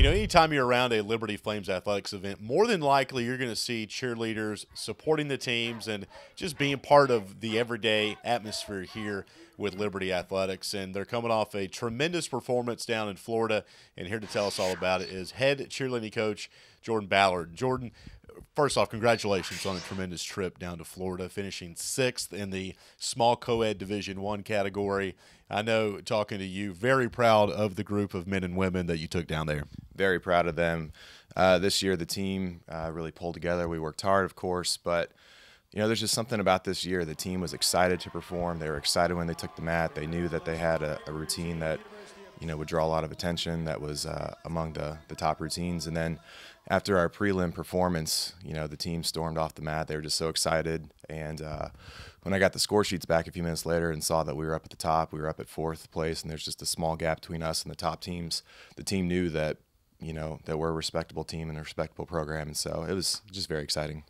Anytime you're around a Liberty Flames athletics event, more than likely you're going to see cheerleaders supporting the teams and just being part of the everyday atmosphere here with Liberty Athletics. And they're coming off a tremendous performance down in Florida. And here to tell us all about it is head cheerleading coach Jordan Ballard. Jordan, first off, congratulations on a tremendous trip down to Florida, finishing 6th in the small co-ed Division I category. I know, talking to you, very proud of the group of men and women that you took down there. Very proud of them. This year, the team really pulled together. We worked hard, of course, but there's just something about this year. The team was excited to perform. They were excited when they took the mat. They knew that they had a routine that would draw a lot of attention, that was among the top routines. And then after our prelim performance, the team stormed off the mat. They were just so excited. And when I got the score sheets back a few minutes later and saw that we were up at the top, we were up at 4th place, and there's just a small gap between us and the top teams, the team knew that, that we're a respectable team and a respectable program. And so it was just very exciting.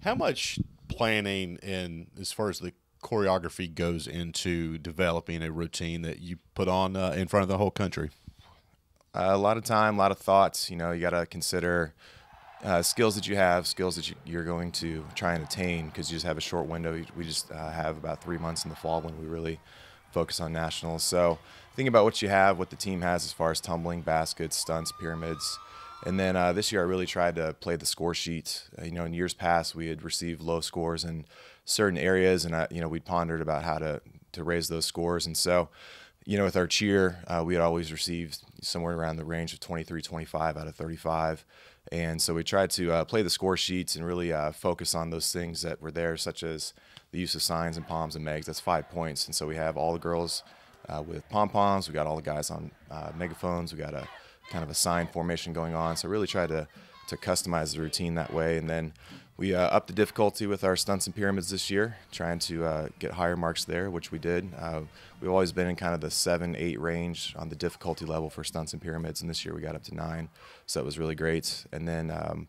How much planning, and as far as the choreography goes, into developing a routine that you put on in front of the whole country? A lot of time, a lot of thoughts. You got to consider skills that you have, skills that you're going to try and attain, because you just have a short window. We just have about 3 months in the fall when we really focus on nationals. So think about what you have, what the team has as far as tumbling, baskets, stunts, pyramids. And then this year I really tried to play the score sheet. In years past we had received low scores in certain areas, and we'd pondered about how to raise those scores. And so with our cheer, we had always received somewhere around the range of 23, 25 out of 35. And so we tried to play the score sheets and really focus on those things that were there, such as the use of signs and poms and megs. That's 5 points. And so we have all the girls with pom-poms. We got all the guys on megaphones. We got a kind of a sign formation going on. So really tried to customize the routine that way. And then we upped the difficulty with our stunts and pyramids this year, trying to get higher marks there, which we did. We've always been in kind of the 7, 8 range on the difficulty level for stunts and pyramids, and this year we got up to 9, so it was really great. And then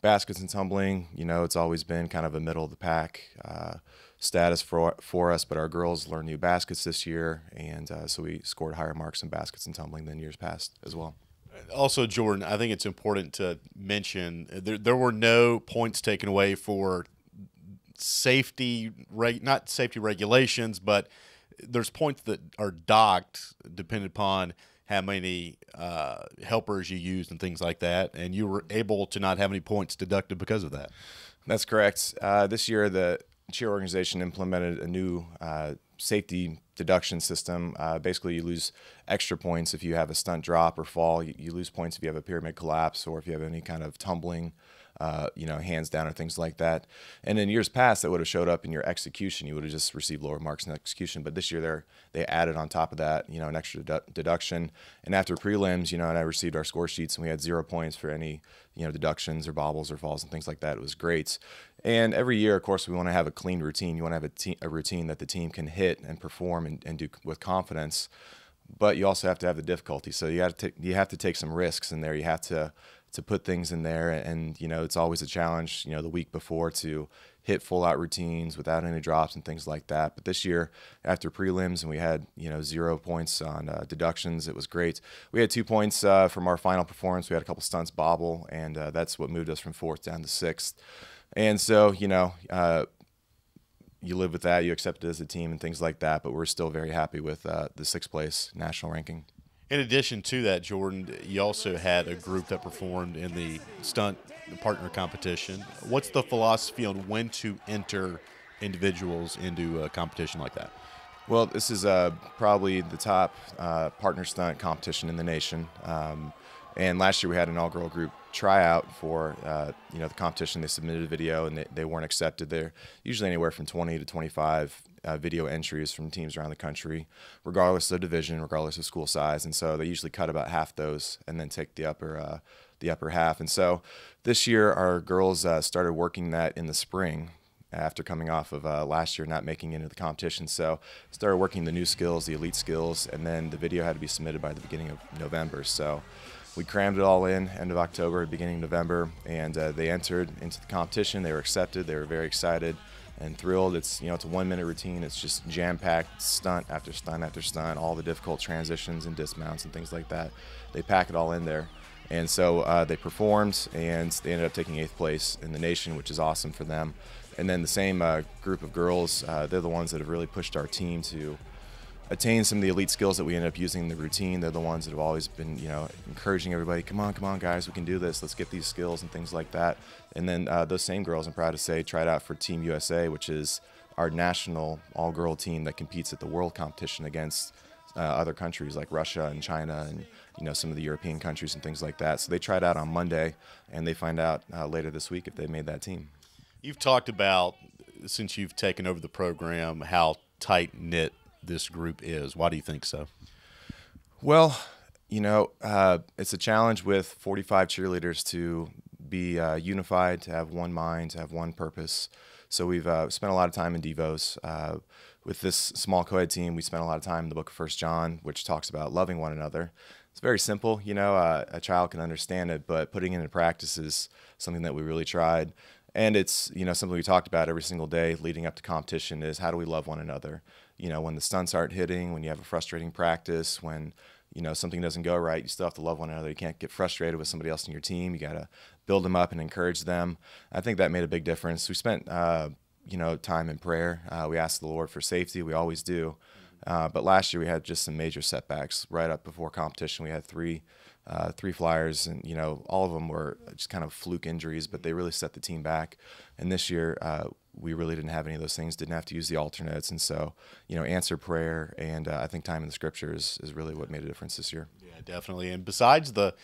baskets and tumbling, it's always been kind of a middle of the pack status for us, but our girls learned new baskets this year, and so we scored higher marks in baskets and tumbling than years past as well. Also, Jordan, I think it's important to mention there were no points taken away for safety, not safety regulations, but there's points that are docked depending upon how many helpers you used and things like that, and you were able to not have any points deducted because of that. That's correct. This year, the cheer organization implemented a new safety deduction system. Basically, you lose extra points if you have a stunt drop or fall. You lose points if you have a pyramid collapse or if you have any kind of tumbling, hands down or things like that. And in years past, that would have showed up in your execution. You would have just received lower marks in execution. But this year, they added on top of that, an extra deduction. And after prelims, and I received our score sheets, and we had 0 points for any, deductions or bobbles or falls and things like that. It was great. And every year, of course, we want to have a clean routine. You want to have a routine that the team can hit and perform and do with confidence. But you also have to have the difficulty. So you have to take some risks in there. You have to put things in there, and it's always a challenge. The week before to hit full-out routines without any drops and things like that. But this year, after prelims, and we had 0 points on deductions, it was great. We had 2 points from our final performance. We had a couple stunts bobble, and that's what moved us from 4th down to 6th. And so you live with that, you accept it as a team and things like that. But we're still very happy with the 6th place national ranking. In addition to that, Jordan, you also had a group that performed in the stunt partner competition. What's the philosophy on when to enter individuals into a competition like that? Well, this is probably the top partner stunt competition in the nation. And last year we had an all-girl group tryout for the competition. They submitted a video and they weren't accepted. They're usually anywhere from 20 to 25 video entries from teams around the country, regardless of division, regardless of school size. And so they usually cut about half those and then take the upper half. And so this year our girls started working that in the spring after coming off of last year not making it into the competition. So started working the new skills, the elite skills, and then the video had to be submitted by the beginning of November. So we crammed it all in end of October, beginning of November, and they entered into the competition. They were accepted. They were very excited and thrilled. It's it's a 1 minute routine. It's just jam-packed stunt after stunt after stunt, all the difficult transitions and dismounts and things like that. They pack it all in there. And so they performed, and they ended up taking 8th place in the nation, which is awesome for them. And then the same group of girls, they're the ones that have really pushed our team to attain some of the elite skills that we end up using in the routine. They're the ones that have always been, encouraging everybody, come on, guys, we can do this. Let's get these skills and things like that. And then those same girls, I'm proud to say, tried out for Team USA, which is our national all-girl team that competes at the world competition against other countries like Russia and China and some of the European countries and things like that. So they tried out on Monday, and they find out later this week if they made that team. You've talked about, since you've taken over the program, how tight-knit this group is. Why do you think so? Well, it's a challenge with 45 cheerleaders to be unified, to have one mind, to have one purpose. So we've spent a lot of time in Devos. With this small co-ed team, we spent a lot of time in the book of 1 John, which talks about loving one another. It's very simple, a child can understand it, but putting it into practice is something that we really tried. And it's, something we talked about every single day leading up to competition is how do we love one another? When the stunts aren't hitting, when you have a frustrating practice, when, something doesn't go right, you still have to love one another. You can't get frustrated with somebody else in your team. You got to build them up and encourage them. I think that made a big difference. We spent, time in prayer. We asked the Lord for safety. We always do. But last year we had just some major setbacks right up before competition. We had three flyers, and all of them were just kind of fluke injuries, but they really set the team back. And this year we really didn't have any of those things, didn't have to use the alternates, and so answer prayer, and I think time in the scripture is really what made a difference this year. Yeah, definitely. And besides the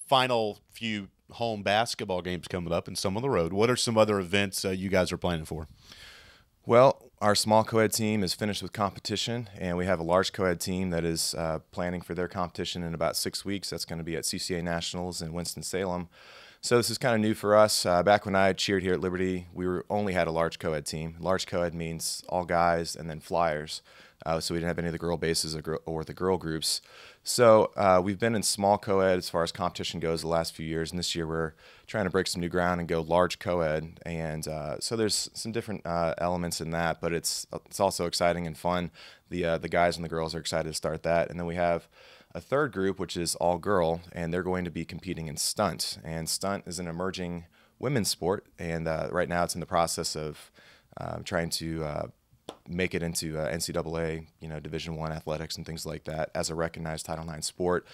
final few home basketball games coming up and some on the road, what are some other events you guys are planning for? Well, our small co-ed team is finished with competition, and we have a large co-ed team that is planning for their competition in about 6 weeks. That's going to be at CCA Nationals in Winston-Salem. So this is kind of new for us. Back when I cheered here at Liberty, we only had a large co-ed team. Large co-ed means all guys and then flyers. So we didn't have any of the girl bases or the girl groups. So we've been in small co-ed as far as competition goes the last few years, and this year we're trying to break some new ground and go large co-ed. And so there's some different elements in that, but it's also exciting and fun. The guys and the girls are excited to start that. And then we have a third group, which is all girl, and they're going to be competing in stunt. And stunt is an emerging women's sport, and right now it's in the process of trying to make it into NCAA, Division I athletics and things like that as a recognized Title IX sport.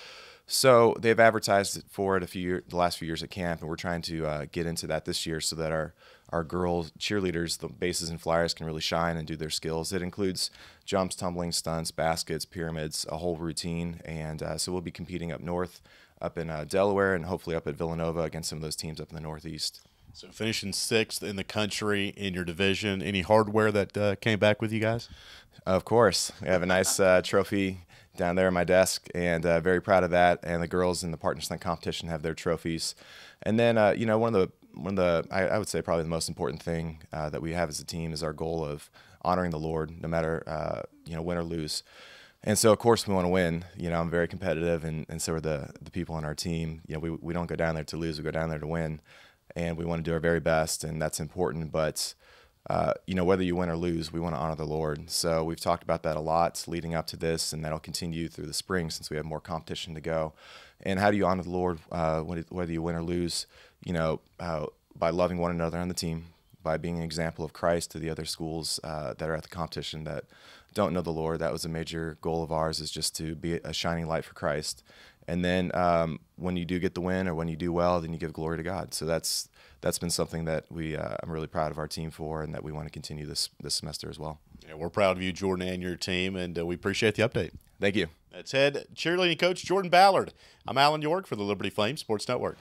So they've advertised for it the last few years at camp, and we're trying to get into that this year so that our girl cheerleaders, the bases and flyers, can really shine and do their skills. It includes jumps, tumbling, stunts, baskets, pyramids, a whole routine, and so we'll be competing up north, up in Delaware, and hopefully up at Villanova against some of those teams up in the Northeast. So finishing 6th in the country in your division. Any hardware that came back with you guys? Of course. We have a nice trophy down there on my desk, and very proud of that. And the girls in the partner stunt competition have their trophies. And then, one of the I would say probably the most important thing that we have as a team is our goal of honoring the Lord, no matter win or lose. And so, of course, we want to win. I'm very competitive, and so are the people on our team. We don't go down there to lose; we go down there to win. And we want to do our very best, and that's important. But, whether you win or lose, we want to honor the Lord. So we've talked about that a lot leading up to this, and that'll continue through the spring since we have more competition to go. And how do you honor the Lord whether you win or lose? By loving one another on the team, by being an example of Christ to the other schools that are at the competition that don't know the Lord. That was a major goal of ours, is just to be a shining light for Christ. And then when you do get the win or when you do well, then you give glory to God. So that's been something that I'm really proud of our team for, and that we want to continue this semester as well. Yeah, we're proud of you, Jordan, and your team, and we appreciate the update. Thank you. That's head cheerleading coach Jordan Ballard. I'm Alan York for the Liberty Flames Sports Network.